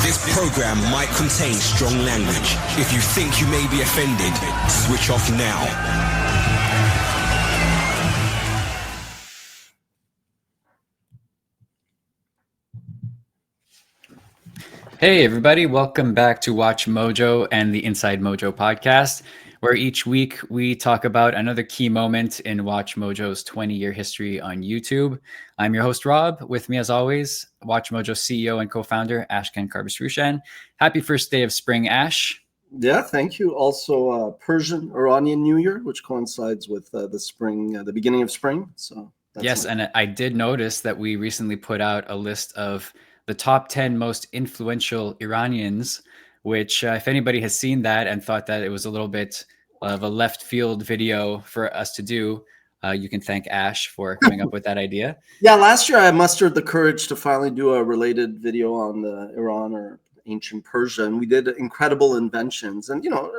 This program might contain strong language. If you think you may be offended, switch off now. Hey everybody, welcome back to WatchMojo and the Inside Mojo podcast, where each week we talk about another key moment in WatchMojo's 20-year history on YouTube. I'm your host, Rob. With me, as always, WatchMojo CEO and co-founder, Ashkan Karbasfrooshan. Happy first day of spring, Ash. Yeah, thank you. Also, Persian Iranian New Year, which coincides with the spring, the beginning of spring. So yes, and I did notice that we recently put out a list of the top 10 most influential Iranians, which if anybody has seen that and thought that it was a little bit of a left field video for us to do, you can thank Ash for coming up with that idea. Yeah, last year I mustered the courage to finally do a related video on the Iran or ancient Persia, and we did incredible inventions. And, you know,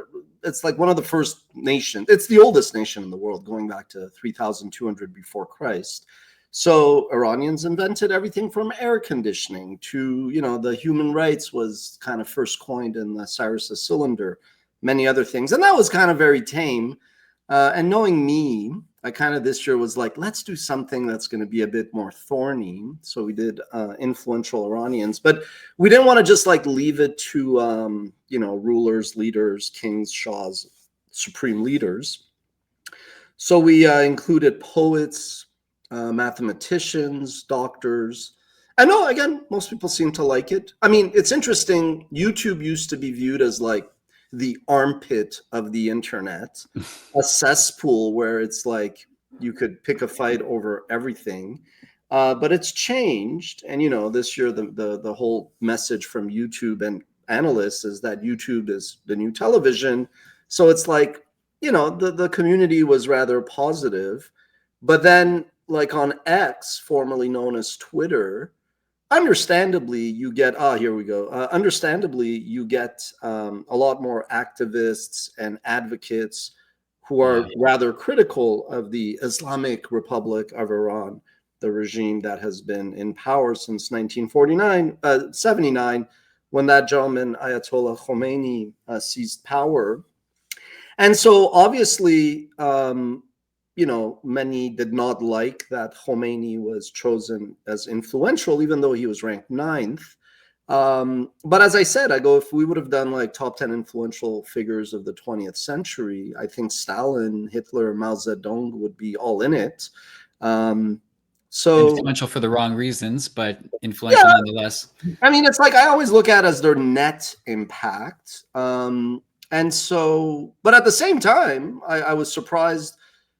it's like one of the first nations. It's the oldest nation in the world, going back to 3,200 before Christ. So Iranians invented everything from air conditioning to, you know, the human rights was kind of first coined in the Cyrus's cylinder, many other things. And that was kind of very tame. And knowing me, I kind of this year was like, let's do something that's going to be a bit more thorny. So we did influential Iranians, but we didn't want to just like leave it to, you know, rulers, leaders, kings, shahs, supreme leaders. So we included poets, mathematicians, doctors. I know, again, most people seem to like it. I mean, it's interesting. YouTube used to be viewed as like the armpit of the internet, a cesspool where it's like you could pick a fight over everything. But it's changed. And, you know, this year, the whole message from YouTube and analysts is that YouTube is the new television. So it's like, you know, the community was rather positive. But then, like on X, formerly known as Twitter, understandably, you get, here we go. Understandably, you get a lot more activists and advocates who are rather critical of the Islamic Republic of Iran, the regime that has been in power since 79, when that gentleman, Ayatollah Khomeini, seized power. And so obviously, you know, many did not like that Khomeini was chosen as influential, even though he was ranked 9th. But as I said, I go, if we would have done like top 10 influential figures of the 20th century, I think Stalin, Hitler, Mao Zedong would be all in it. So influential for the wrong reasons, but influential nonetheless. I mean, it's like I always look at as their net impact. And so, but at the same time, I was surprised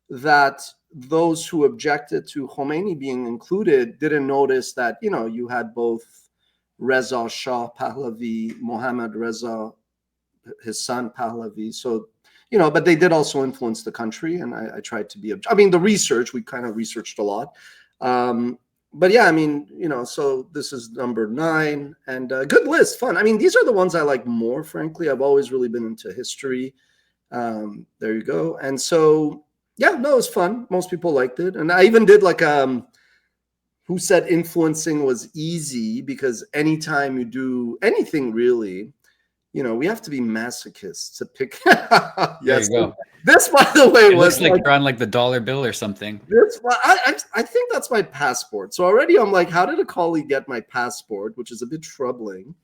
that those who objected to Khomeini being included didn't notice that, you know, you had both Reza Shah Pahlavi, Mohammad Reza, his son Pahlavi. So, you know, but they did also influence the country. And I tried to be, I mean, the research, we kind of researched a lot. But yeah, I mean, you know, so this is number 9 and good list, fun. I mean, these are the ones I like more, frankly. I've always really been into history. There you go. And so, yeah, no, it was fun. Most people liked it. And I even did like, who said influencing was easy, because anytime you do anything really, you know, we have to be masochists to pick. Yes. There you go. This, by the way, it looks like you're on like the dollar bill or something. This, I think that's my passport. So already I'm like, how did a colleague get my passport, which is a bit troubling.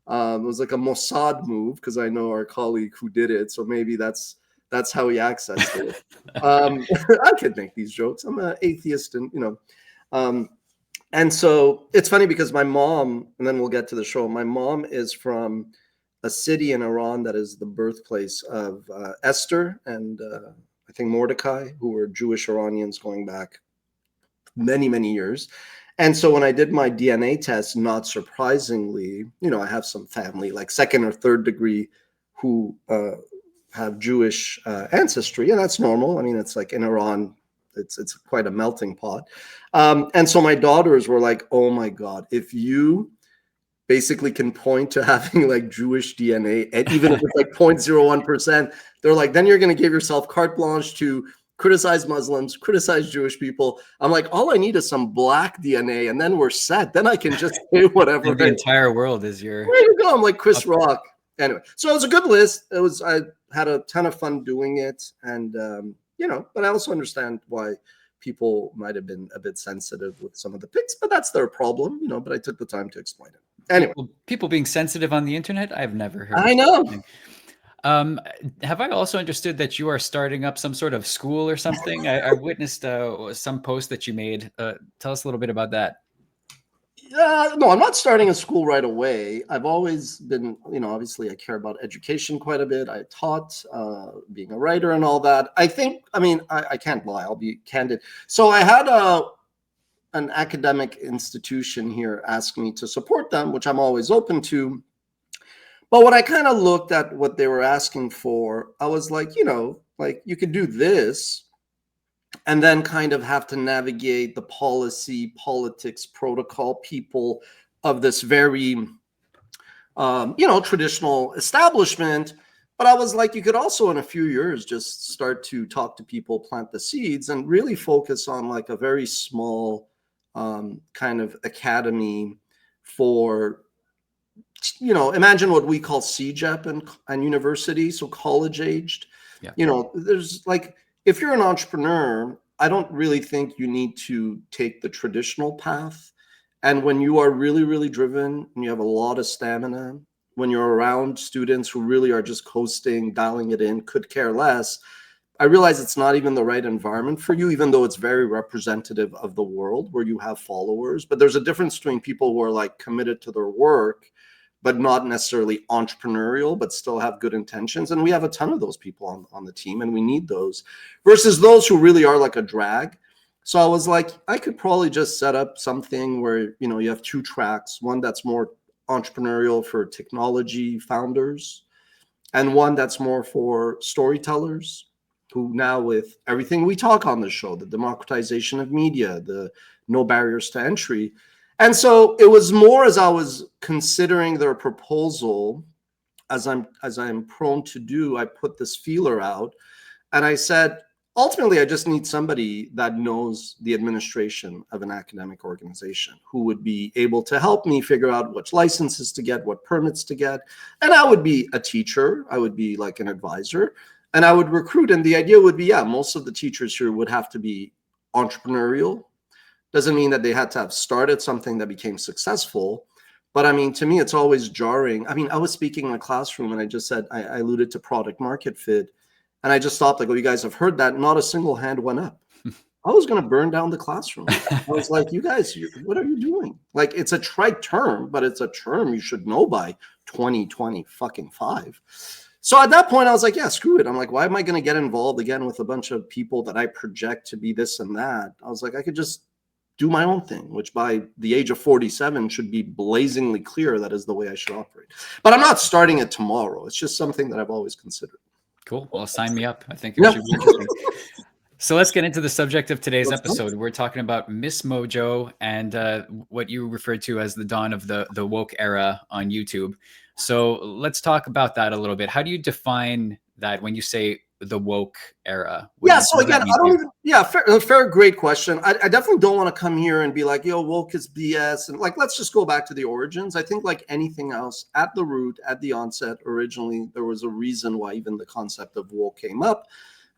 It was like a Mossad move, because I know our colleague who did it. So maybe that's how he accessed it. I could make these jokes. I'm an atheist, and you know, and so it's funny because my mom, and then we'll get to the show. My mom is from a city in Iran that is the birthplace of Esther and I think Mordecai, who were Jewish Iranians going back many, many years. And so when I did my DNA test, not surprisingly, you know, I have some family, like 2nd or 3rd degree, who have Jewish ancestry, and that's normal. I mean, it's like in Iran, it's quite a melting pot. And so my daughters were like, oh my God, if you basically can point to having like Jewish DNA, and even if it's like 0.01%, they're like, then you're going to give yourself carte blanche to criticize Muslims, criticize Jewish people. I'm like, all I need is some black DNA, and then we're set. Then I can just say whatever. And the entire world is your. There you go. I'm like Chris Rock. Anyway, so it was a good list. I had a ton of fun doing it, and but I also understand why people might have been a bit sensitive with some of the picks, but that's their problem, but I took the time to explain it. Anyway, people being sensitive on the internet, I've never heard. I know. Have I also understood that you are starting up some sort of school or something? I witnessed some post that you made. Tell us a little bit about that. No, I'm not starting a school right away. I've always been, obviously I care about education quite a bit. I taught, being a writer and all that. I can't lie. I'll be candid. So I had an academic institution here ask me to support them, which I'm always open to. But when I kind of looked at what they were asking for, I was like, you could do this and then kind of have to navigate the politics, protocol people of this very, traditional establishment. But I was like, you could also in a few years just start to talk to people, plant the seeds, and really focus on like a very small kind of academy for, imagine what we call CJEP and university, so college aged. Yeah. There's like, if you're an entrepreneur, I don't really think you need to take the traditional path. And when you are really, really driven and you have a lot of stamina, when you're around students who really are just coasting, dialing it in, could care less, I realize it's not even the right environment for you, even though it's very representative of the world where you have followers. But there's a difference between people who are like committed to their work, but not necessarily entrepreneurial, but still have good intentions. And we have a ton of those people on the team, and we need those, versus those who really are like a drag. So I was like, I could probably just set up something where, you have two tracks, one that's more entrepreneurial for technology founders, and one that's more for storytellers who now, with everything we talk on the show, the democratization of media, the no barriers to entry. And so it was more as I was considering their proposal, as I'm prone to do, I put this feeler out and I said, ultimately, I just need somebody that knows the administration of an academic organization who would be able to help me figure out which licenses to get, what permits to get. And I would be a teacher. I would be like an advisor, and I would recruit. And the idea would be, most of the teachers here would have to be entrepreneurial. Doesn't mean that they had to have started something that became successful. But I mean, to me, it's always jarring. I mean, I was speaking in a classroom and I just said, I alluded to product market fit. And I just stopped, like, you guys have heard that. Not a single hand went up. I was going to burn down the classroom. I was like, you guys, what are you doing? Like, it's a trite term, but it's a term you should know by 2025. So at that point, I was like, yeah, screw it. I'm like, why am I going to get involved again with a bunch of people that I project to be this and that? I was like, I could just do my own thing, which by the age of 47 should be blazingly clear that is the way I should operate. But I'm not starting it tomorrow. It's just something that I've always considered. Cool. Well, sign me up. I think it should be interesting. So let's get into the subject of today's episode. We're talking about MsMojo and what you referred to as the dawn of the woke era on YouTube. So let's talk about that a little bit. How do you define that when you say the woke era? So again, fair, great question. I definitely don't want to come here and be like, woke is BS. And like, let's just go back to the origins. I think like anything else, at the root, at the onset, originally, there was a reason why even the concept of woke came up.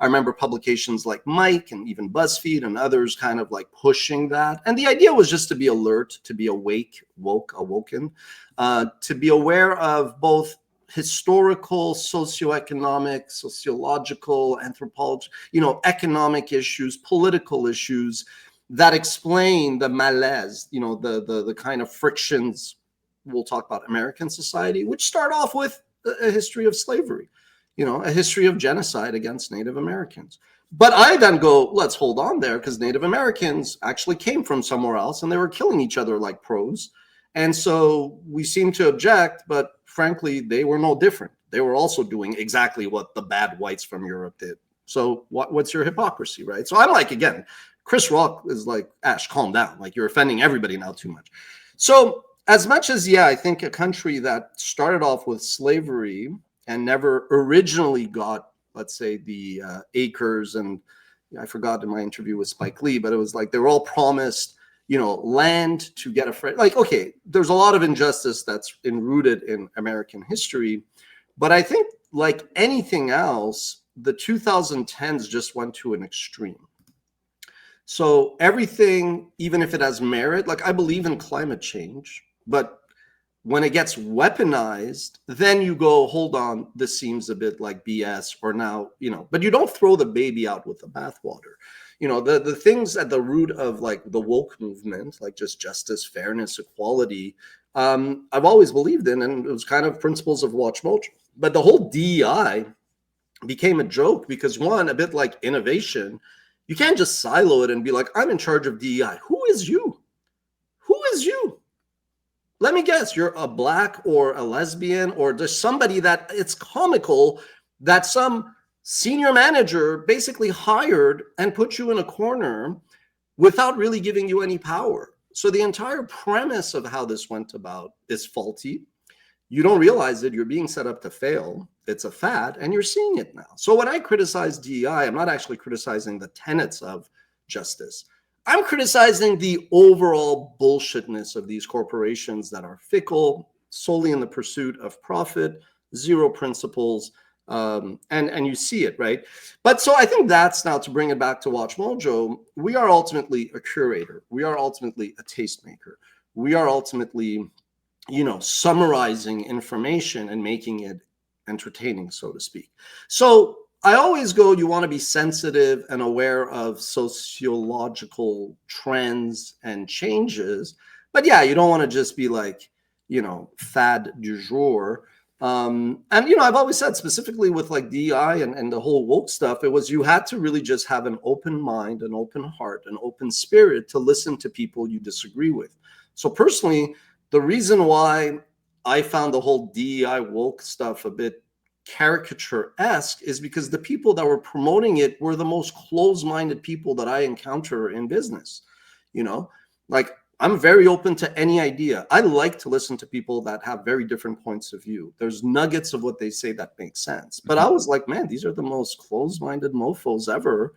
I remember publications like Mike and even BuzzFeed and others kind of like pushing that. And the idea was just to be alert, to be awake, awoken, to be aware of both historical, socioeconomic, sociological, anthropology, economic issues, political issues that explain the malaise, the kind of frictions. We'll talk about American society, which start off with a history of slavery, a history of genocide against Native Americans. But I then go, let's hold on there, because Native Americans actually came from somewhere else and they were killing each other like pros. And so we seem to object, but frankly, they were no different. They were also doing exactly what the bad whites from Europe did. So what's your hypocrisy, right? So I'm like, again, Chris Rock is like, Ash, calm down. Like, you're offending everybody now too much. So as much as, I think a country that started off with slavery and never originally got, let's say, the acres and I forgot in my interview with Spike Lee, but it was like they were all promised, land to get a friend. Like, okay, there's a lot of injustice that's rooted in American history, but I think like anything else, the 2010s just went to an extreme. So everything, even if it has merit, like I believe in climate change, but when it gets weaponized, then you go, hold on, this seems a bit like BS, or now, but you don't throw the baby out with the bathwater. The things at the root of like the woke movement, like just justice, fairness, equality, I've always believed in, and it was kind of principles of WatchMojo. But the whole DEI became a joke because, one, a bit like innovation, you can't just silo it and be like, I'm in charge of DEI. Who is you? Who is you? Let me guess, you're a Black or a lesbian, or there's somebody that it's comical that some senior manager basically hired and put you in a corner without really giving you any power. So the entire premise of how this went about is faulty. You don't realize it. You're being set up to fail. It's a fad, and you're seeing it now. So when I criticize DEI, I'm not actually criticizing the tenets of justice. I'm criticizing the overall bullshitness of these corporations that are fickle, solely in the pursuit of profit, zero principles, and you see it, right? But so I think that's, now to bring it back to WatchMojo, we are ultimately a curator. We are ultimately a tastemaker. We are ultimately, summarizing information and making it entertaining, so to speak. So I always go, you want to be sensitive and aware of sociological trends and changes. But yeah, you don't want to just be like, fad du jour. And, I've always said, specifically with like DEI and the whole woke stuff, it was, you had to really just have an open mind, an open heart, an open spirit to listen to people you disagree with. So personally, the reason why I found the whole DEI woke stuff a bit caricature-esque is because the people that were promoting it were the most closed-minded people that I encounter in business. Like, I'm very open to any idea. I like to listen to people that have very different points of view. There's nuggets of what they say that make sense. But I was like, man, these are the most closed-minded mofos ever.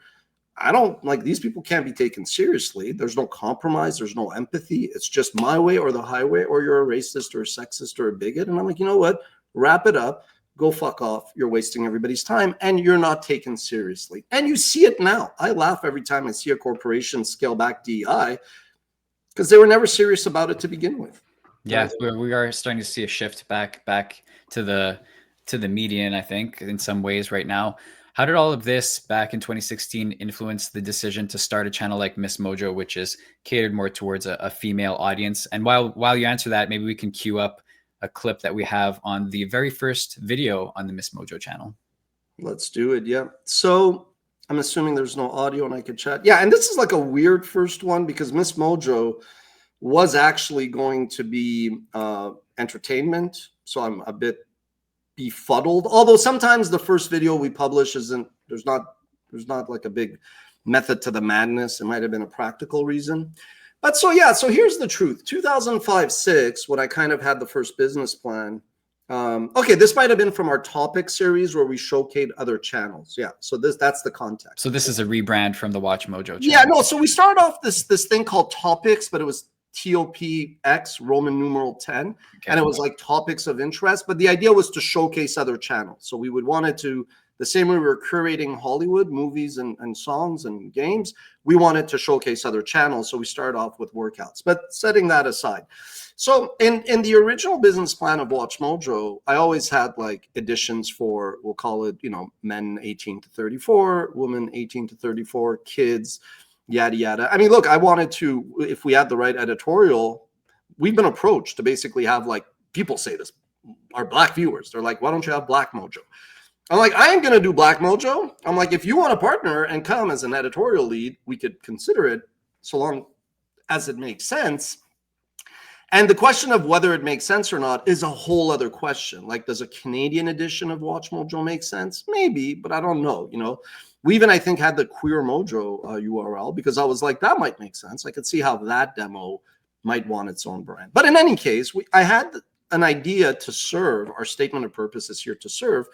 I don't like, these people can't be taken seriously. There's no compromise. There's no empathy. It's just my way or the highway, or you're a racist or a sexist or a bigot. And I'm like, you know what? Wrap it up. Go fuck off. You're wasting everybody's time and you're not taken seriously. And you see it now. I laugh every time I see a corporation scale back DEI because they were never serious about it to begin with. Yeah, we are starting to see a shift back to the median, I think, in some ways right now. How did all of this back in 2016 influence the decision to start a channel like MsMojo, which is catered more towards a female audience? And while you answer that, maybe we can queue up a clip that we have on the very first video on the MsMojo channel. Let's do it. Yeah. So I'm assuming there's no audio and I could chat. Yeah. And this is like a weird first one because MsMojo was actually going to be entertainment. So I'm a bit befuddled, although sometimes the first video we publish there's not like a big method to the madness. It might have been a practical reason. But so here's the truth. 2005-06, when I kind of had the first business plan. Okay, this might have been from our topic series where we showcased other channels. Yeah, so that's the context. So this is a rebrand from the WatchMojo channel. Yeah, no, so we started off this thing called topics, but it was TOPX, Roman numeral 10. Okay. And it was like topics of interest. But the idea was to showcase other channels. So we would want it to, the same way we were curating Hollywood, movies and songs and games, we wanted to showcase other channels. So we started off with workouts. But setting that aside. So in the original business plan of WatchMojo, I always had like editions for, we'll call it, men 18 to 34, women 18 to 34, kids, yada, yada. I mean, look, I wanted to, if we had the right editorial, we've been approached to basically have like, people say this, our Black viewers, they're like, why don't you have Black Mojo? I'm like, I ain't going to do Black Mojo. I'm like, if you want to partner and come as an editorial lead, we could consider it so long as it makes sense. And the question of whether it makes sense or not is a whole other question. Like, does a Canadian edition of WatchMojo make sense? Maybe, but I don't know, We even, I think, had the Queer Mojo URL because I was like, that might make sense. I could see how that demo might want its own brand. But in any case, I had an idea to serve. Our statement of purpose is here to serve.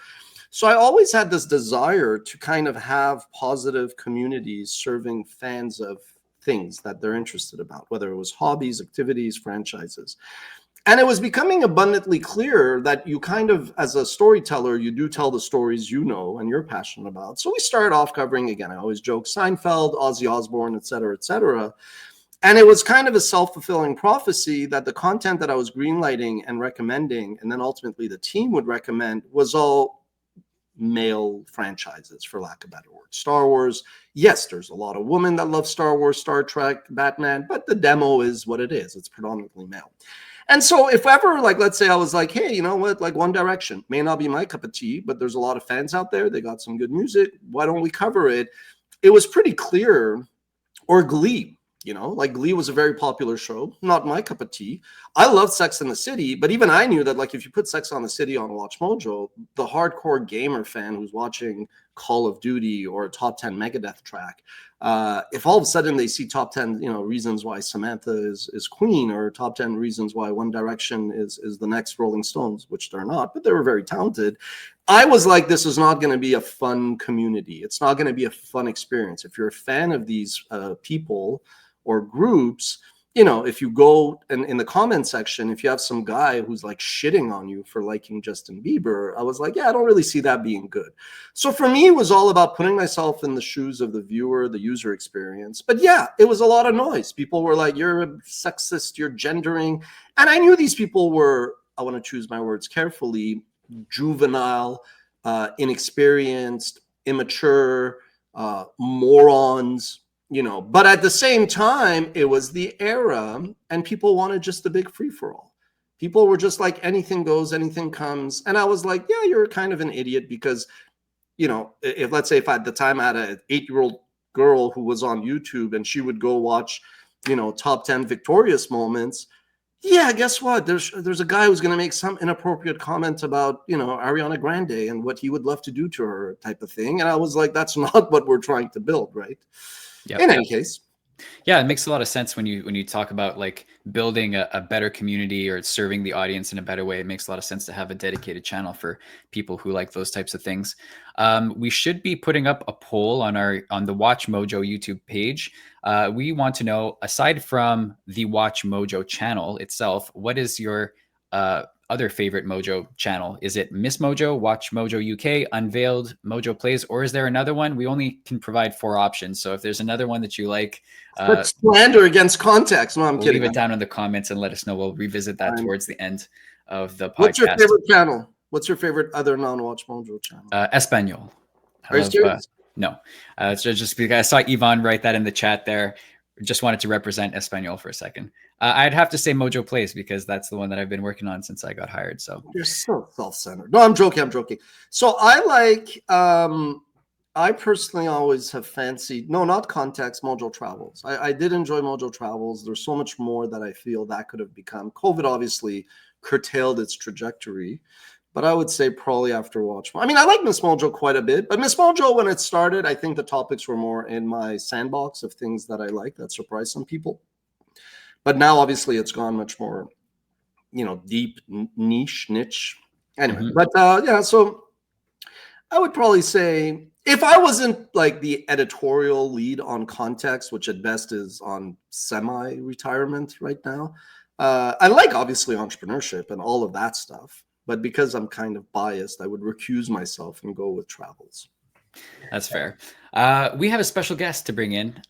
So I always had this desire to kind of have positive communities serving fans of things that they're interested about, whether it was hobbies, activities, franchises. And it was becoming abundantly clear that you kind of, as a storyteller, you do tell the stories you know and you're passionate about. So we started off covering, again, I always joke, Seinfeld, Ozzy Osbourne, et cetera, et cetera. And it was kind of a self-fulfilling prophecy that the content that I was greenlighting and recommending, and then ultimately the team would recommend, was all male franchises, for lack of a better word. Star Wars, yes, there's a lot of women that love Star Wars, Star Trek, Batman, but the demo is what it is. It's predominantly male. And so if ever, like, let's say I was like, hey, you know what, like One Direction may not be my cup of tea, but there's a lot of fans out there. They got some good music. Why don't we cover it? It was pretty clear. Or Glee. You know, like Glee was a very popular show, not my cup of tea. I love Sex and the City, but even I knew that, like, if you put Sex on the City on WatchMojo, the hardcore gamer fan who's watching Call of Duty or a top 10 Megadeth track, if all of a sudden they see top 10, you know, reasons why Samantha is queen, or top 10 reasons why One Direction is the next Rolling Stones, which they're not, but they were very talented. I was like, this is not going to be a fun community. It's not going to be a fun experience. If you're a fan of these people or groups, you know, if you go and in the comment section, if you have some guy who's like shitting on you for liking Justin Bieber, I was like, yeah, I don't really see that being good. So for me, it was all about putting myself in the shoes of the viewer, the user experience. But yeah, it was a lot of noise. People were like, you're a sexist, you're gendering. And I knew these people were, I want to choose my words carefully, juvenile, inexperienced, immature, morons, you know, but at the same time, it was the era and people wanted just a big free-for-all. People were just like, anything goes, anything comes. And I was like, yeah, you're kind of an idiot because, you know, if let's say if at the time I had an 8-year-old girl who was on YouTube and she would go watch, you know, top 10 victorious moments. Yeah, guess what? There's a guy who's going to make some inappropriate comment about, you know, Ariana Grande and what he would love to do to her type of thing. And I was like, that's not what we're trying to build, right? Yep. In any case. Yeah, it makes a lot of sense when you talk about like building a better community or serving the audience in a better way. It makes a lot of sense to have a dedicated channel for people who like those types of things. We should be putting up a poll on the WatchMojo YouTube page. We want to know, aside from the WatchMojo channel itself, what is your other favorite Mojo channel? Is it MsMojo, WatchMojo UK, Unveiled, Mojo Plays, or is there another one? We only can provide 4 options. So if there's another one that you like, slander against context. No, I'm kidding. Leave it down in the comments and let us know. We'll revisit that towards the end of the podcast. What's your favorite channel? What's your favorite other non-WatchMojo channel? Espanol. Are you serious? No, it's just because I saw Yvonne write that in the chat there. Just wanted to represent Espanol for a second. I'd have to say Mojo Plays because that's the one that I've been working on since I got hired. So you're so self-centered. No, I'm joking. So I like, I personally always have fancied, no, not Context, Mojo Travels. I did enjoy Mojo Travels. There's so much more that I feel that could have become. COVID obviously curtailed its trajectory. But I would say probably after WatchMojo. I mean, I like MsMojo quite a bit, but MsMojo, when it started, I think the topics were more in my sandbox of things that I like that surprised some people. But now, obviously, it's gone much more, you know, deep, niche. Anyway, but yeah, so I would probably say if I wasn't like the editorial lead on Context, which at best is on semi-retirement right now, I like, obviously, Entrepreneurship and all of that stuff. But because I'm kind of biased, I would recuse myself and go with Travels. That's fair. We have a special guest to bring in.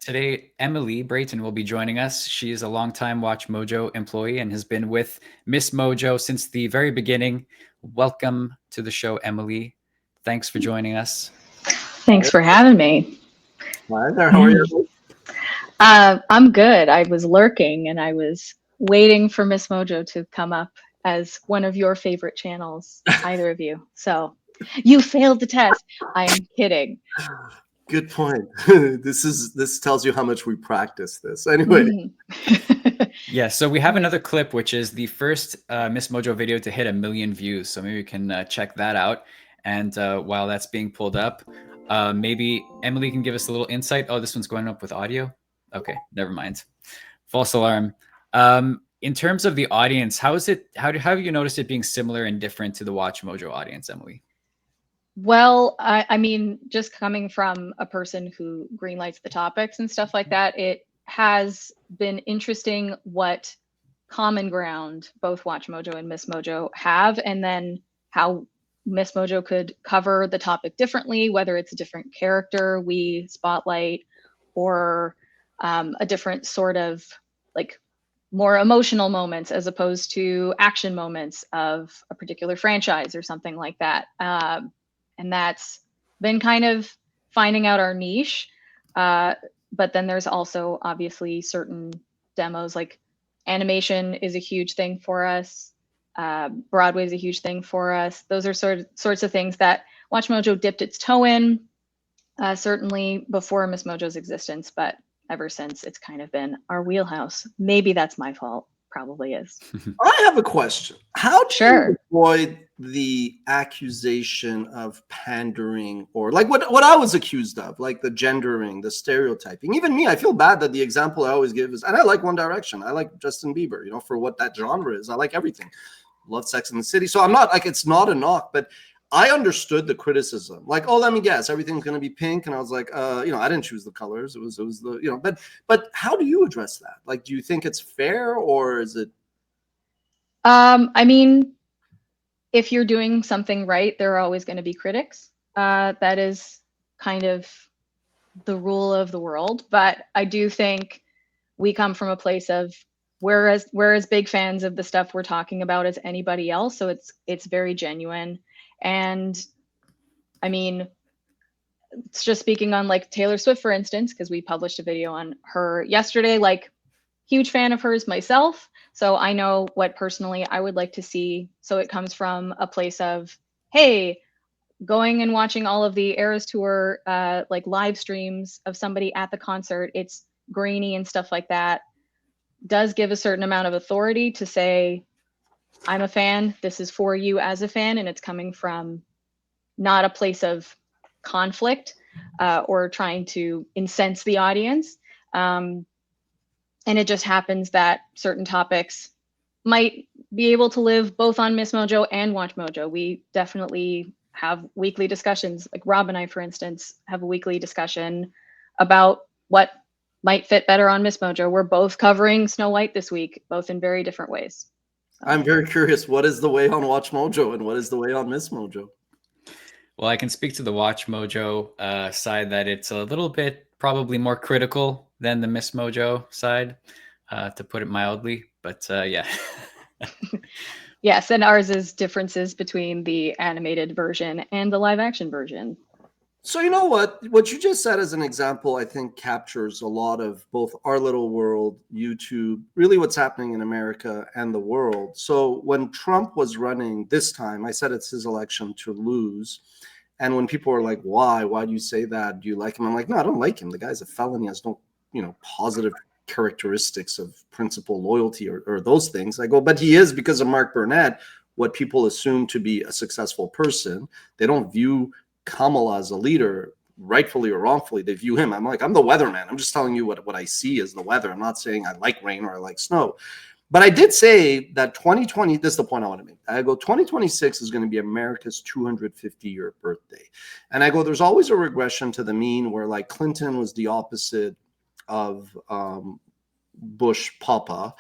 Today, Emily Brayton will be joining us. She is a longtime WatchMojo employee and has been with MsMojo since the very beginning. Welcome to the show, Emily. Thanks for joining us. Thanks for having me. Hi there. How are you? I'm good. I was lurking and I was waiting for MsMojo to come up as one of your favorite channels, either of you. So you failed the test. I'm kidding. Good point. This tells you how much we practice this. Anyway. Yeah, so we have another clip, which is the first MsMojo video to hit 1 million views. So maybe we can check that out. And while that's being pulled up, maybe Emily can give us a little insight. Oh, this one's going up with audio. Okay, never mind. False alarm. In terms of the audience, how have you noticed it being similar and different to the WatchMojo audience, Emily? Well, I mean, just coming from a person who greenlights the topics and stuff like that, it has been interesting what common ground both WatchMojo and MsMojo have, and then how MsMojo could cover the topic differently, whether it's a different character we spotlight or a different sort of like more emotional moments as opposed to action moments of a particular franchise or something like that. And that's been kind of finding out our niche. But then there's also obviously certain demos, like animation is a huge thing for us. Broadway is a huge thing for us. Those are sorts of things that WatchMojo dipped its toe in, certainly before MsMojo's existence, but ever since it's kind of been our wheelhouse. Maybe that's my fault. Probably is. I have a question. How do Sure. you avoid the accusation of pandering, or like what I was accused of, like the gendering, the stereotyping? Even me, I feel bad that the example I always give is, and I like One Direction. I like Justin Bieber, you know, for what that genre is. I like everything. Love Sex and the City. So I'm not like, it's not a knock, but I understood the criticism. Like, oh, let me guess, everything's going to be pink. And I was like, you know, I didn't choose the colors. It was the, you know, but how do you address that? Like, do you think it's fair, or is it? I mean, if you're doing something right, there are always going to be critics. That is kind of the rule of the world. But I do think we come from a place of we're as big fans of the stuff we're talking about as anybody else. So it's very genuine. And I mean, it's just speaking on like Taylor Swift, for instance, because we published a video on her yesterday, like huge fan of hers myself. So I know what personally I would like to see. So it comes from a place of, hey, going and watching all of the Eras Tour like live streams of somebody at the concert, it's grainy and stuff like that, does give a certain amount of authority to say, I'm a fan, this is for you as a fan, and it's coming from not a place of conflict or trying to incense the audience. And it just happens that certain topics might be able to live both on MsMojo and WatchMojo. We definitely have weekly discussions. Like Rob and I, for instance, have a weekly discussion about what might fit better on MsMojo. We're both covering Snow White this week, both in very different ways. I'm very curious. What is the way on WatchMojo and what is the way on MsMojo? Well, I can speak to the WatchMojo side that it's a little bit probably more critical than the MsMojo side, to put it mildly. But yeah. Yes, and ours is differences between the animated version and the live action version. So you know what you just said as an example, I think captures a lot of both our little world, YouTube, really what's happening in America and the world. So when Trump was running this time, I said it's his election to lose. And when people were like, why do you say that? Do you like him? I'm like, no, I don't like him. The guy's a felon. He has no, you know, positive characteristics of principle, loyalty, or those things. I go, but he is, because of Mark Burnett, what people assume to be a successful person. They don't view Kamala as a leader, rightfully or wrongfully. They view him. I'm like, I'm the weatherman. I'm just telling you what I see as the weather. I'm not saying I like rain or I like snow. But I did say that 2020, this is the point I want to make. I go, 2026 is going to be America's 250-year birthday. And I go, there's always a regression to the mean where like Clinton was the opposite of Bush Papa.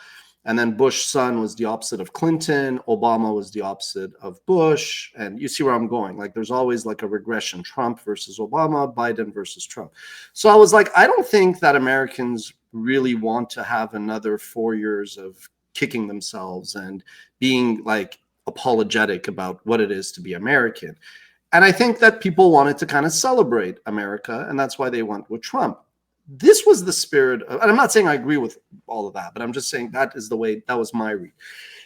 And then Bush son was the opposite of Clinton. Obama was the opposite of Bush. And you see where I'm going. Like there's always like a regression, Trump versus Obama, Biden versus Trump. So I was like, I don't think that Americans really want to have another 4 years of kicking themselves and being like apologetic about what it is to be American. And I think that people wanted to kind of celebrate America. And that's why they went with Trump. This was the spirit of, and I'm not saying I agree with all of that, but I'm just saying that is the way, that was my read.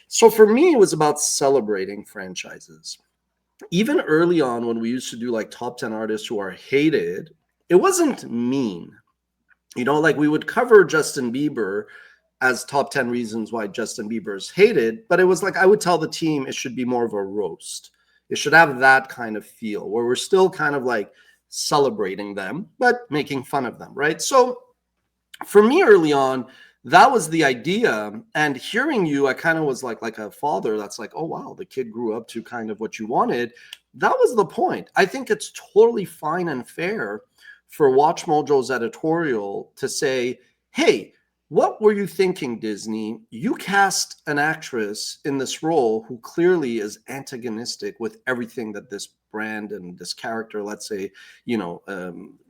So for me, it was about celebrating franchises. Even early on when we used to do like top 10 artists who are hated, it wasn't mean. You know, like we would cover Justin Bieber as top 10 reasons why Justin Bieber is hated, but it was like I would tell the team it should be more of a roast. It should have that kind of feel where we're still kind of like celebrating them, but making fun of them, right? So for me early on, that was the idea. And hearing you, I kind of was like a father that's like, oh wow, the kid grew up to kind of what you wanted. That was the point. I think it's totally fine and fair for WatchMojo's editorial to say, hey, what were you thinking, Disney? You cast an actress in this role who clearly is antagonistic with everything that this brand and this character, let's say,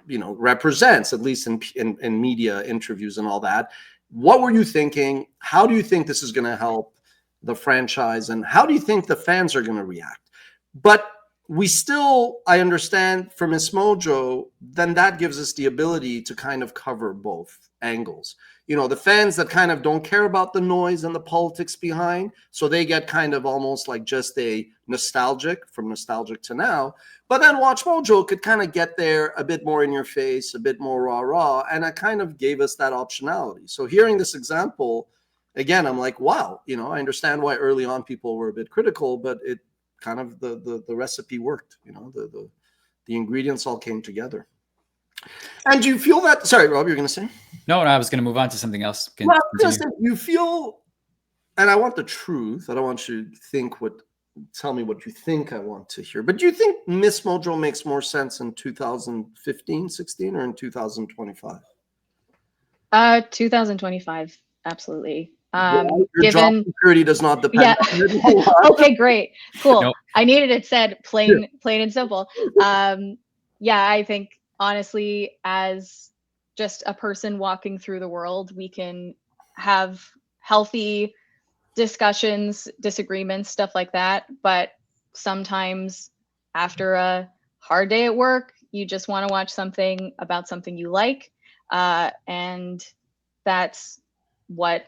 represents, at least in media interviews and all that. What were you thinking? How do you think this is going to help the franchise? And how do you think the fans are going to react? But I understand from MsMojo, then that gives us the ability to kind of cover both angles. The fans that kind of don't care about the noise and the politics behind, so they get kind of almost like just a nostalgic to now. But then WatchMojo could kind of get there a bit more in your face, a bit more raw, and it kind of gave us that optionality. So hearing this example, again, I'm like, wow, I understand why early on people were a bit critical, but it kind of the recipe worked. The ingredients all came together. And do you feel that? Sorry, Rob, you're going to say? No, I was going to move on to something else. Well, I was say, you feel, and I want the truth. I don't want you to tell me what you think I want to hear. But do you think MsMojo makes more sense in 2015, 16, or in 2025? 2025, absolutely. Your job security does not depend on it. Okay, great. Cool. Nope. I needed it said plain and simple. I think honestly, as just a person walking through the world, we can have healthy discussions, disagreements, stuff like that. But sometimes after a hard day at work, you just want to watch something about something you like. And that's what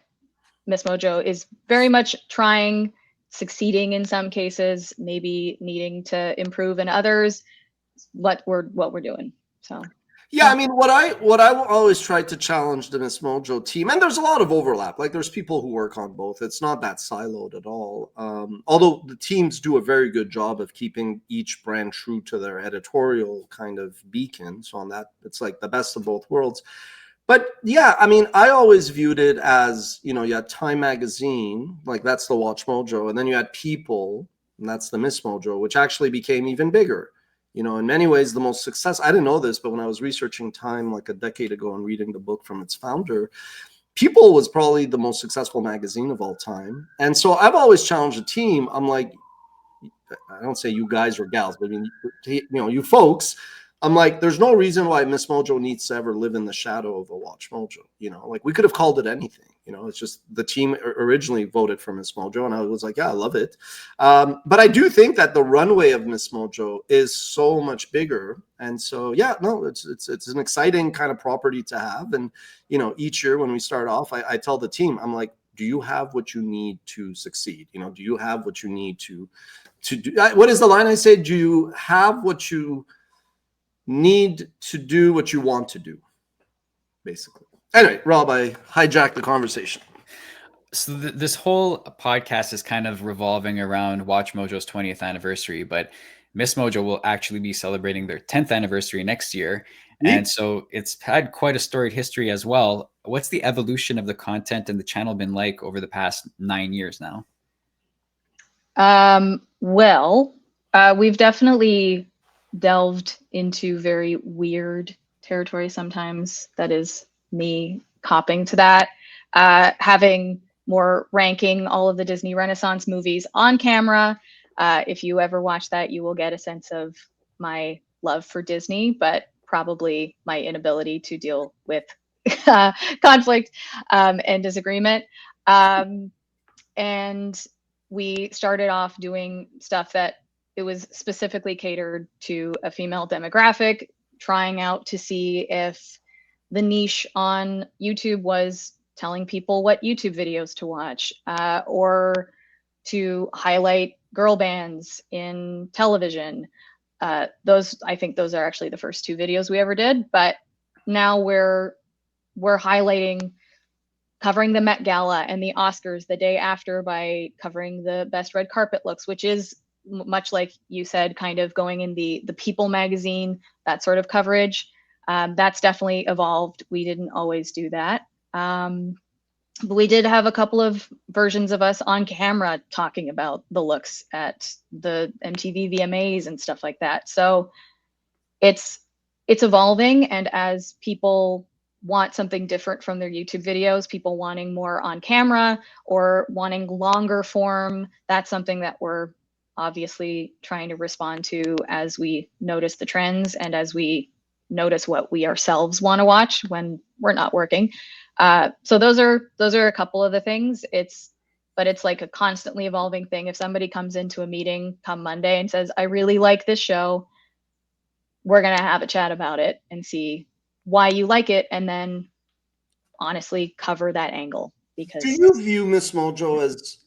MsMojo is very much trying, succeeding in some cases, maybe needing to improve in others, what we're doing. So yeah, I mean, what I always try to challenge the MsMojo team, and there's a lot of overlap. Like there's people who work on both. It's not that siloed at all. Although the teams do a very good job of keeping each brand true to their editorial kind of beacon. So on that, it's like the best of both worlds. But yeah, I mean, I always viewed it as, you had Time Magazine, like that's the WatchMojo, and then you had People, and that's the MsMojo, which actually became even bigger. In many ways, the most success, I didn't know this, but when I was researching Time like a decade ago and reading the book from its founder, People was probably the most successful magazine of all time. And so I've always challenged the team. I'm like, I don't say you guys or gals, but I mean, you folks, I'm like, there's no reason why MsMojo needs to ever live in the shadow of a WatchMojo. Like we could have called it anything. It's just the team originally voted for MsMojo, and I was like, yeah, I love it. But I do think that the runway of MsMojo is so much bigger, and so yeah, no, it's an exciting kind of property to have. And each year when we start off, I tell the team, I'm like, do you have what you need to succeed? Do you have what you need to do? What is the line I say? Do you have what you need to do what you want to do, basically? Anyway, Rob, I hijacked the conversation. So this whole podcast is kind of revolving around WatchMojo's 20th anniversary, but MsMojo will actually be celebrating their 10th anniversary next year. And so it's had quite a storied history as well. What's the evolution of the content and the channel been like over the past 9 years now? We've definitely delved into very weird territory sometimes. That is me copping to that. Having more ranking all of the Disney Renaissance movies on camera. If you ever watch that, you will get a sense of my love for Disney, but probably my inability to deal with conflict and disagreement. And we started off doing stuff that it was specifically catered to a female demographic, trying out to see if the niche on YouTube was telling people what YouTube videos to watch, or to highlight girl bands in television. I think those are actually the first 2 videos we ever did, but now we're highlighting, covering the Met Gala and the Oscars the day after by covering the best red carpet looks, which is much like you said, kind of going in the People magazine, that sort of coverage. That's definitely evolved. We didn't always do that. But we did have a couple of versions of us on camera talking about the looks at the MTV VMAs and stuff like that. So it's evolving, and as people want something different from their YouTube videos, people wanting more on camera or wanting longer form, that's something that we're obviously trying to respond to as we notice the trends and as we notice what we ourselves want to watch when we're not working. So those are a couple of the things. But it's like a constantly evolving thing. If somebody comes into a meeting come Monday and says, I really like this show, we're going to have a chat about it and see why you like it, and then honestly cover that angle. Because do you view MsMojo as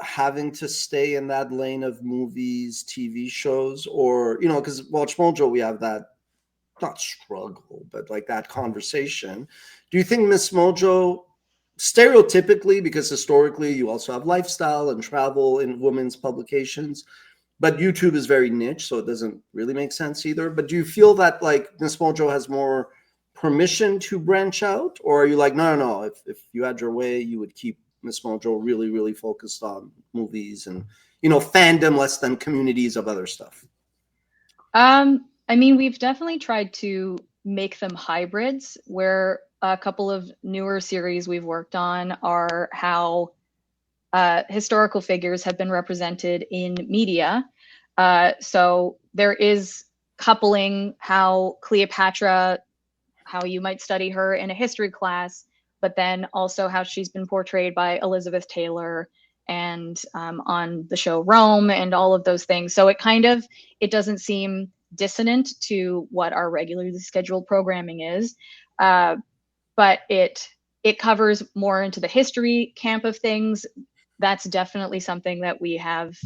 having to stay in that lane of movies, TV shows, or, you know, because WatchMojo, we have that, not struggle, but like that conversation. Do you think MsMojo, stereotypically, because historically you also have lifestyle and travel in women's publications, but YouTube is very niche, so it doesn't really make sense either. But do you feel that like MsMojo has more permission to branch out, or are you like, no, if you had your way, you would keep MsMojo really, really focused on movies and, you know, fandom less than communities of other stuff? I mean, we've definitely tried to make them hybrids, where a couple of newer series we've worked on are how historical figures have been represented in media. So there is coupling how Cleopatra, how you might study her in a history class, but then also how she's been portrayed by Elizabeth Taylor and on the show Rome and all of those things. So it doesn't seem dissonant to what our regularly scheduled programming is, but it covers more into the history camp of things. That's definitely something that we have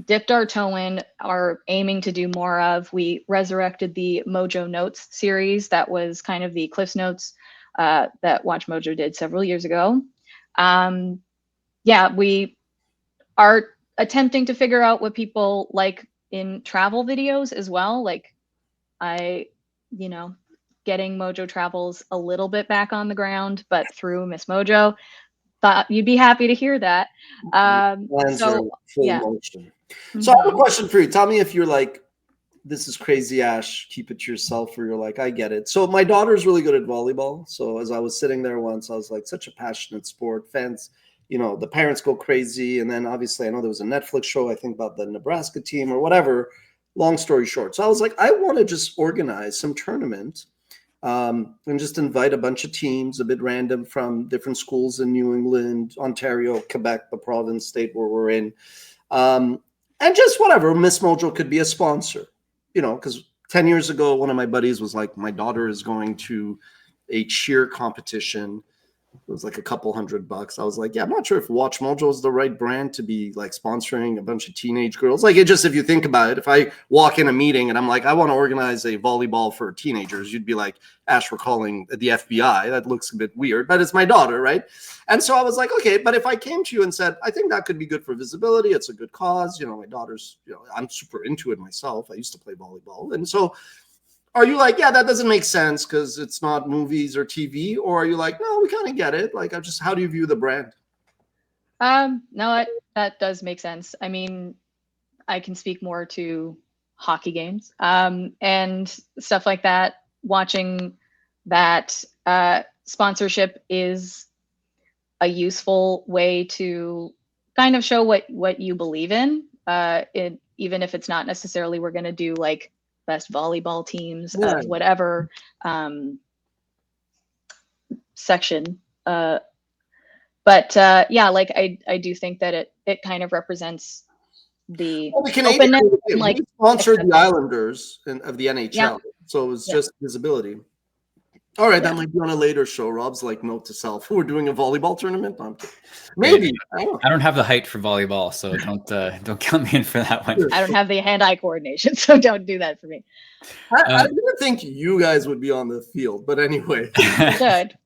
dipped our toe in, are aiming to do more of. We resurrected the Mojo Notes series. That was kind of the Cliff's Notes that WatchMojo did several years ago. Yeah, we are attempting to figure out what people like in travel videos as well. Like getting Mojo Travels a little bit back on the ground, but through MsMojo. Thought you'd be happy to hear that. So yeah. Motion. So I have a question for you. Tell me if you're like, this is crazy, Ash, keep it to yourself, or you're like, I get it. So my daughter's really good at volleyball. So as I was sitting there once, I was like, such a passionate sport. Fans, you know, the parents go crazy. And then obviously I know there was a Netflix show, I think, about the Nebraska team or whatever. Long story short. So I was like, I want to just organize some tournament and just invite a bunch of teams, a bit random, from different schools in New England, Ontario, Quebec, the province, state where we're in. And just whatever, MsMojo could be a sponsor, you know, because 10 years ago, one of my buddies was like, my daughter is going to a cheer competition. It was like a couple $100. I was like, yeah, I'm not sure if WatchMojo is the right brand to be like sponsoring a bunch of teenage girls. Like, it just, if you think about it, if I walk in a meeting and I'm like, I want to organize a volleyball for teenagers, you'd be like, Ash, we're calling the FBI. That looks a bit weird, but it's my daughter, right? And so I was like, okay, but if I came to you and said, I think that could be good for visibility, it's a good cause, you know, my daughter's, you know, I'm super into it myself. I used to play volleyball. And so are you like, yeah, that doesn't make sense because it's not movies or TV? Or are you like, no, we kind of get it? Like, how do you view the brand? No, that does make sense. I mean, I can speak more to hockey games and stuff like that. Watching that sponsorship is a useful way to kind of show what you believe in. Even if it's not necessarily we're going to do like best volleyball teams of whatever section. But yeah, like I do think that it kind of represents the openness. Like, we sponsored the Islanders of the NHL, yeah. So it was just visibility. All right, that might be on a later show. Rob's like, note to self: we're doing a volleyball tournament. Maybe. I don't have the height for volleyball, so don't count me in for that one. I don't have the hand-eye coordination, so don't do that for me. I didn't think you guys would be on the field, but anyway. Good.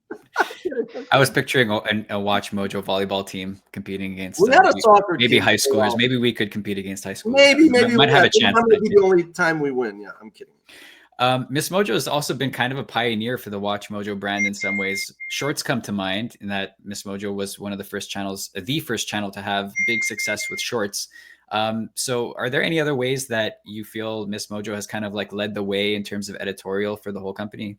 I was picturing a WatchMojo volleyball team competing against maybe high schoolers. Maybe we could compete against high schoolers. Maybe might have a chance. That might be the only time we win. Yeah, I'm kidding. MsMojo has also been kind of a pioneer for the WatchMojo brand in some ways. Shorts come to mind in that MsMojo was one of the first channels, the first channel to have big success with shorts. So are there any other ways that you feel MsMojo has kind of like led the way in terms of editorial for the whole company?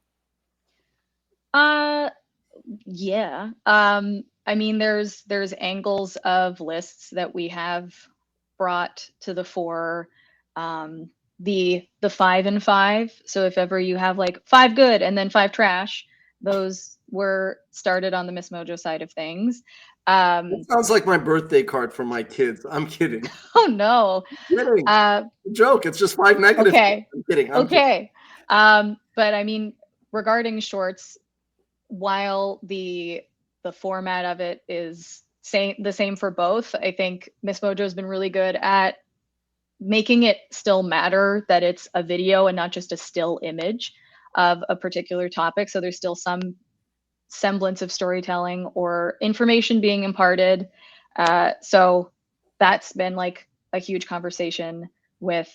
Yeah. I mean, there's angles of lists that we have brought to the fore. The 5 and 5. So if ever you have like 5 good and then 5 trash, those were started on the MsMojo side of things. It sounds like my birthday card for my kids. I'm kidding. Oh no. Kidding. Joke. It's just 5 negative. Okay. I'm kidding. Okay. But I mean, regarding shorts, while the format of it is the same for both, I think MsMojo has been really good at making it still matter that it's a video and not just a still image of a particular topic. So there's still some semblance of storytelling or information being imparted. So that's been like a huge conversation with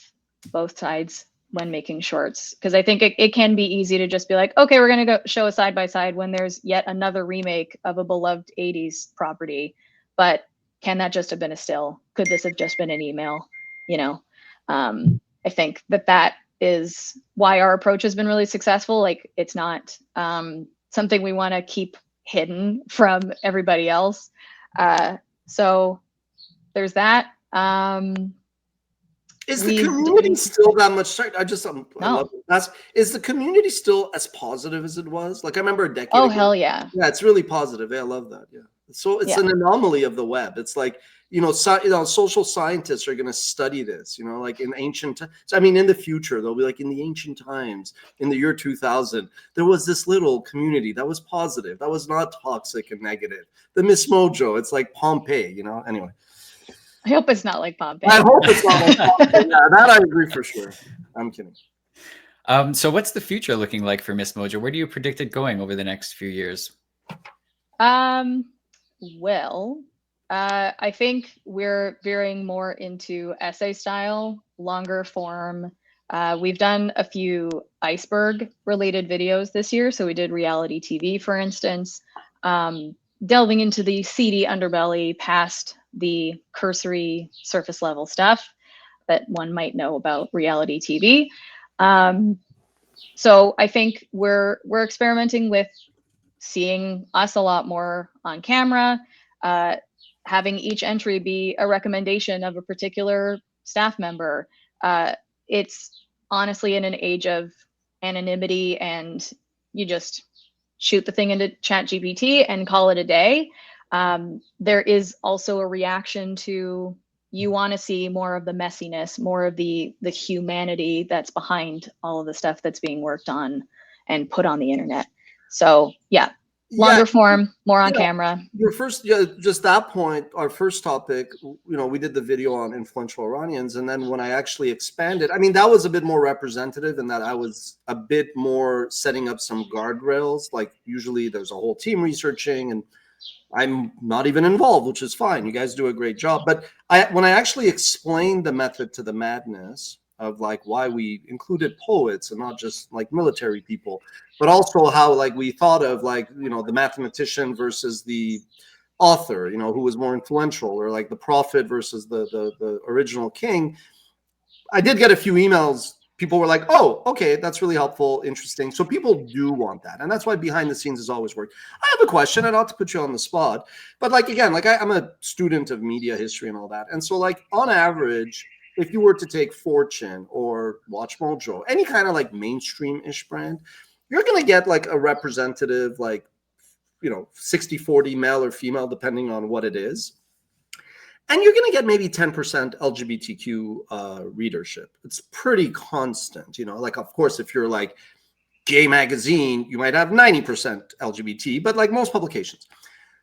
both sides when making shorts, because I think it can be easy to just be like, okay, we're going to go show a side by side when there's yet another remake of a beloved 80s property. But can that just have been a still? Could this have just been an email? You know, I think that is why our approach has been really successful. Like, it's not something we want to keep hidden from everybody else. So there's that. Is the community still that much? I love it. Is the community still as positive as it was? Like, I remember a decade ago. Hell yeah. Yeah, it's really positive. Yeah, I love that. Yeah. So it's an anomaly of the web. It's like, social scientists are going to study this, like in ancient times. I mean, in the future, they'll be like, in the ancient times, in the year 2000, there was this little community that was positive, that was not toxic and negative. The MsMojo, it's like Pompeii, anyway. I hope it's not like Pompeii. I hope it's not like Pompeii. Yeah, that I agree for sure. I'm kidding. So what's the future looking like for MsMojo? Where do you predict it going over the next few years? Well, I think we're veering more into essay style, longer form. We've done a few iceberg related videos this year. So we did reality TV, for instance, delving into the seedy underbelly past the cursory surface level stuff that one might know about reality TV. So I think we're experimenting with seeing us a lot more on camera, having each entry be a recommendation of a particular staff member. It's honestly in an age of anonymity, and you just shoot the thing into ChatGPT and call it a day. There is also a reaction to, you want to see more of the messiness, more of the humanity that's behind all of the stuff that's being worked on and put on the internet. So yeah, longer form, more on camera. Your first, just that point, our first topic, we did the video on influential Iranians. And then when I actually expanded, I mean, that was a bit more representative in that I was a bit more setting up some guardrails. Like, usually there's a whole team researching and I'm not even involved, which is fine. You guys do a great job. But when I actually explained the method to the madness of like why we included poets and not just like military people, but also how like we thought of like, the mathematician versus the author, who was more influential, or like the prophet versus the original king. I did get a few emails. People were like, oh, okay, that's really helpful, interesting. So people do want that. And that's why behind the scenes has always worked. I have a question, and not to put you on the spot, but like, again, like I'm a student of media history and all that. And so like on average, if you were to take Fortune or WatchMojo, any kind of like mainstream-ish brand, you're going to get like a representative, like, 60-40 male or female, depending on what it is. And you're going to get maybe 10% LGBTQ readership. It's pretty constant, like, of course, if you're like Gay Magazine, you might have 90% LGBT, but like most publications.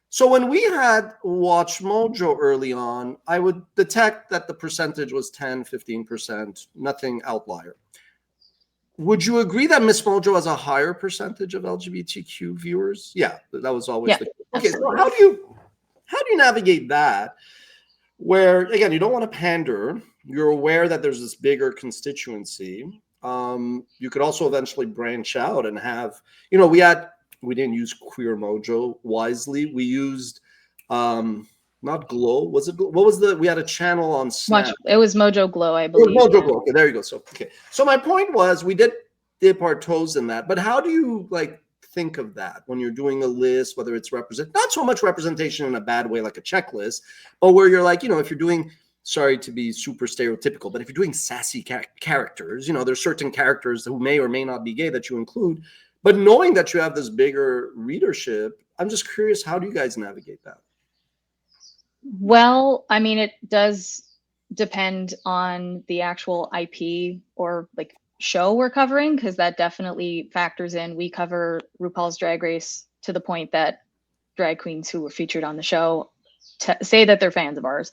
So when we had WatchMojo early on, I would detect that the percentage was 10, 15%, nothing outlier. Would you agree that MsMojo has a higher percentage of LGBTQ viewers? Yeah, that was always the case. Okay, so how do you navigate that? Where, again, you don't want to pander. You're aware that there's this bigger constituency. you could also eventually branch out and have, you know, we didn't use Queer Mojo wisely. We used not Glow. Was it? What was we had a channel on Snap. It was Mojo Glow, I It was believe. Mojo Yeah. Glow. Okay, there you go. So okay. So my point was we did dip our toes in that, but how do you like think of that when you're doing a list, whether it's not so much representation in a bad way like a checklist, but where you're like, you know, if you're doing, sorry to be super stereotypical, but if you're doing sassy characters, you know, there's certain characters who may or may not be gay that you include, but knowing that you have this bigger readership, I'm just curious, how do you guys navigate that? Well, I mean, it does depend on the actual IP or like show we're covering, because that definitely factors in. We cover RuPaul's Drag Race to the point that drag queens who were featured on the show say that they're fans of ours.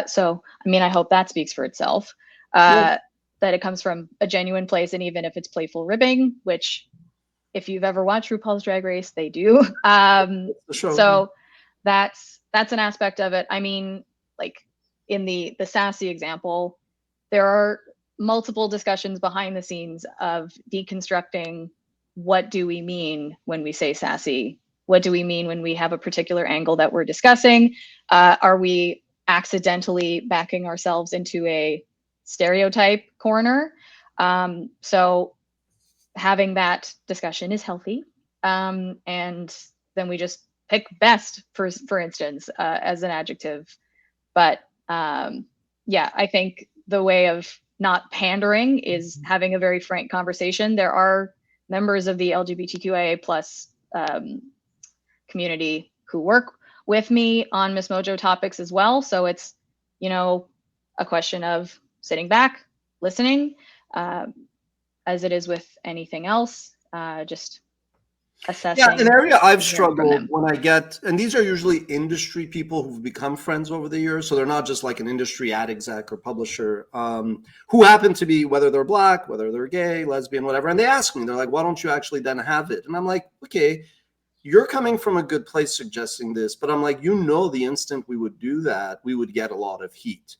So, I mean, I hope that speaks for itself, that it comes from a genuine place. And even if it's playful ribbing, which if you've ever watched RuPaul's Drag Race, they do. So that's an aspect of it. I mean, like in the sassy example, there are multiple discussions behind the scenes of deconstructing what do we mean when we say sassy? What do we mean when we have a particular angle that we're discussing? Are we accidentally backing ourselves into a stereotype corner? So having that discussion is healthy. And then we just pick best, for instance, as an adjective. But yeah, I think the way of not pandering is having a very frank conversation. There are members of the LGBTQIA plus community who work with me on MsMojo topics as well. So it's, you know, a question of sitting back, listening, as it is with anything else, just assessing. Yeah, an area I've struggled when I get, and these are usually industry people who've become friends over the years, so they're not just like an industry ad exec or publisher, who happen to be, whether they're Black, whether they're gay, lesbian, whatever, and they ask me, they're like, why don't you actually then have it? And I'm like, okay, you're coming from a good place suggesting this, but I'm like, you know, the instant we would do that, we would get a lot of heat.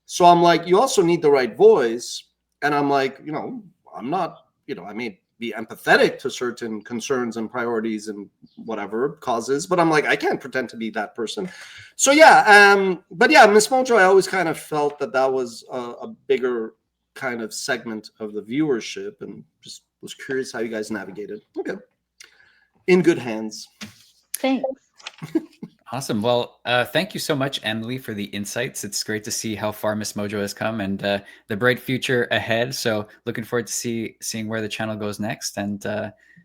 So I'm like, you also need the right voice. And I'm like, you know, I'm not, you know, I may be empathetic to certain concerns and priorities and whatever causes, but I'm like, I can't pretend to be that person. So yeah, but yeah, MsMojo, I always kind of felt that was a bigger kind of segment of the viewership, and just was curious how you guys navigated. Okay. In good hands. Thanks. Awesome. Well, thank you so much, Emily, for the insights. It's great to see how far MsMojo has come and the bright future ahead. So looking forward to seeing where the channel goes next. And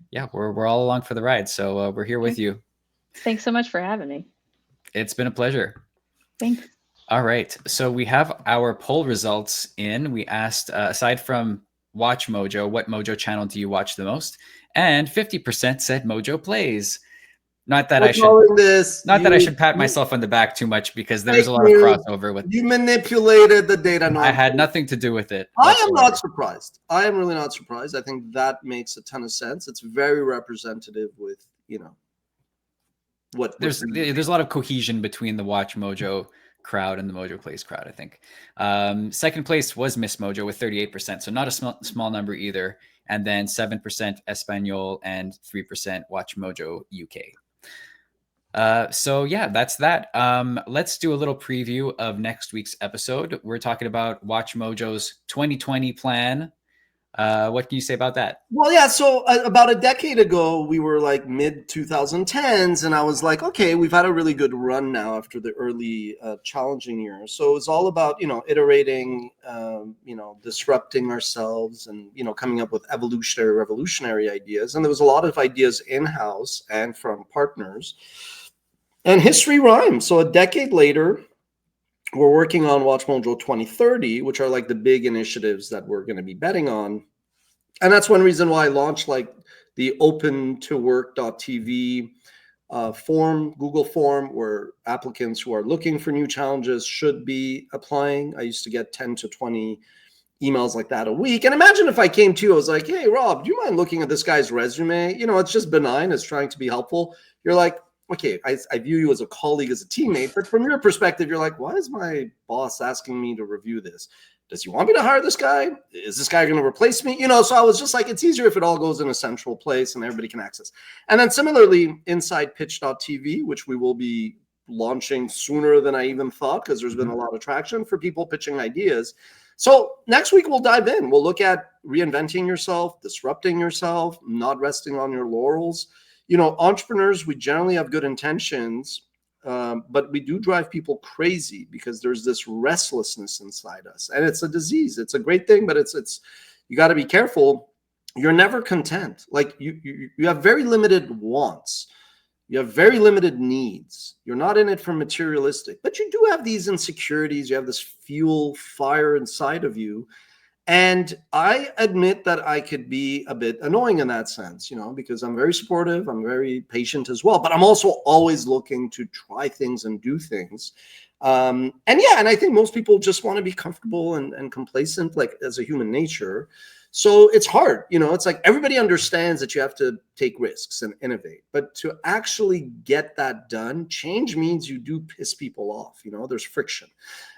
yeah, we're all along for the ride. So we're here with you. Thanks so much for having me. It's been a pleasure. Thanks. All right. So we have our poll results in. We asked, aside from WatchMojo, what Mojo channel do you watch the most? And 50% said Mojo Plays. Not that I should pat myself on the back too much, because there's a lot of crossover with. You manipulated the data. I had nothing to do with it. I am not surprised. I am really not surprised. I think that makes a ton of sense. It's very representative with, you know, what there's a lot of cohesion between the WatchMojo crowd and the Mojo Plays crowd, I think. Second place was MsMojo with 38%, so not a small number either. And then 7% Espanol and 3% WatchMojo UK. So yeah, that's that. Let's do a little preview of next week's episode. We're talking about WatchMojo's 2020 plan. What can you say about that? Well, yeah. So about a decade ago, we were like mid 2010s, and I was like, okay, we've had a really good run now after the early challenging years. So it's all about, you know, iterating, you know, disrupting ourselves, and, you know, coming up with revolutionary ideas. And there was a lot of ideas in-house and from partners. And history rhymes. So a decade later, we're working on WatchMojo 2030, which are like the big initiatives that we're going to be betting on. And that's one reason why I launched like the open-to-work.tv form, Google form, where applicants who are looking for new challenges should be applying. I used to get 10 to 20 emails like that a week. And imagine if I came to you, I was like, hey, Rob, do you mind looking at this guy's resume? You know, it's just benign. It's trying to be helpful. You're like, okay, I view you as a colleague, as a teammate, but from your perspective, you're like, why is my boss asking me to review this? Does he want me to hire this guy? Is this guy going to replace me? So I was just like, it's easier if it all goes in a central place and everybody can access. And then similarly, inside pitch.tv, which we will be launching sooner than I even thought, because there's been a lot of traction for people pitching ideas. So next week, we'll dive in. We'll look at reinventing yourself, disrupting yourself, not resting on your laurels. Entrepreneurs, we generally have good intentions, but we do drive people crazy because there's this restlessness inside us, and it's a disease. It's a great thing, but it's you got to be careful. You're never content. Like you have very limited wants. You have very limited needs. You're not in it for materialistic, but you do have these insecurities. You have this fuel, fire inside of you. And I admit that I could be a bit annoying in that sense, because I'm very supportive. I'm very patient as well, but I'm also always looking to try things and do things. And I think most people just want to be comfortable and complacent, like as a human nature. So it's hard, it's like everybody understands that you have to take risks and innovate, but to actually get that done, change means you do piss people off, there's friction.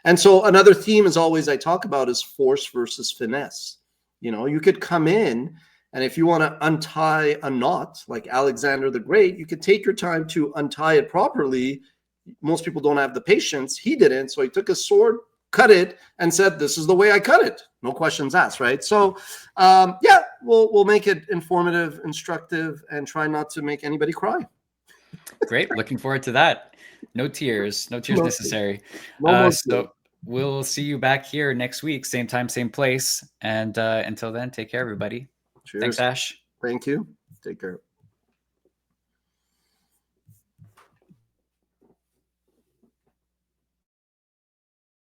And so another theme is always I talk about is force versus finesse. You could come in, and if you want to untie a knot like Alexander the Great, you could take your time to untie it properly. Most people don't have the patience. He didn't. So he took a sword, cut it, and said, this is the way I cut it. No questions asked, right? So we'll make it informative, instructive, and try not to make anybody cry. Great. Looking forward to that. No tears necessary. So we'll see you back here next week, same time, same place. And until then, take care, everybody. Cheers. Thanks, Ash. Thank you. Take care.